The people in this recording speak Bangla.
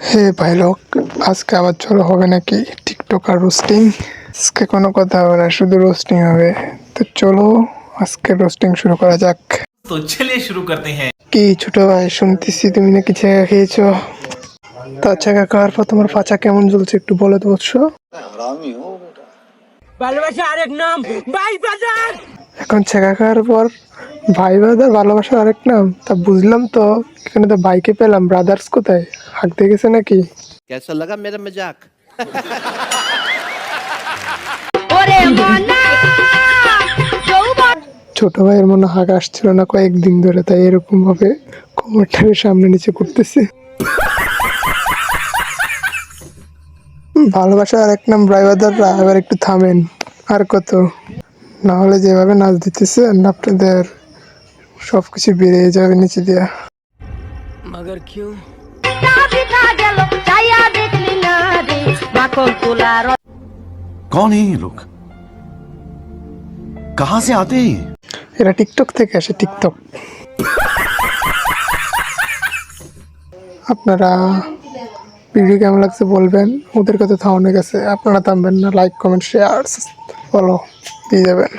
হে ভাই লোক, আজকে আবার চলো হবে নাকি টিকটক আর রোস্টিং? আজকে কোনো কথা হবে না, শুধু রোস্টিং হবে। তো চলো আজকে রোস্টিং শুরু করা যাক। तो चलिए शुरू करते हैं। কি ছোট ভাই, শুনতেছি তুমি নাকি ছেঁকা খেয়েছো? তা ছেঁকা খাওয়ার পর তোমার পাচা কেমন জ্বলছে একটু বলে তো বৎস। ভালোবাসা আরেক নাম ভাই বাজার। এখন ছেঁকা খাওয়ার পর ভাই ব্রাদার ভালোবাসার আরেক নাম? তা বুঝলাম তো, এখানে তো বাইকে পেলাম, ব্রাদার্স কোথায়? হাঁকতে গেছে নাকি? कैसा लगा मेरा मजाक? ওরে মনা যৌবন ছোট ভাইয়ের মনে হাঁক আসছিল না কয়েকদিন ধরে, তাই এরকম ভাবে কোমরটাকে সামনে নিচে করতেছে। ভালোবাসার আরেক নাম ব্রাদাররা, এবার একটু থামেন। আর কত, না হলে যেভাবে নাচ দিতেছেন আপনাদের সবকিছু বেরিয়ে যাবে নিচে দিয়া। মগর কিউ না বিঠা গেল চাইয়া দেখলি না রে মাখন তোলার कौन है ये लोग? कहां से आते हैं ये? এরা টিকটক থেকে আসে, টিকটক। আপনারা ভিডিও কেমন লাগছে বলবেন, ওদের কাছে থামানো গেছে, আপনারা থামবেন না, লাইক কমেন্ট শেয়ার ফলো দিয়ে যাবেন।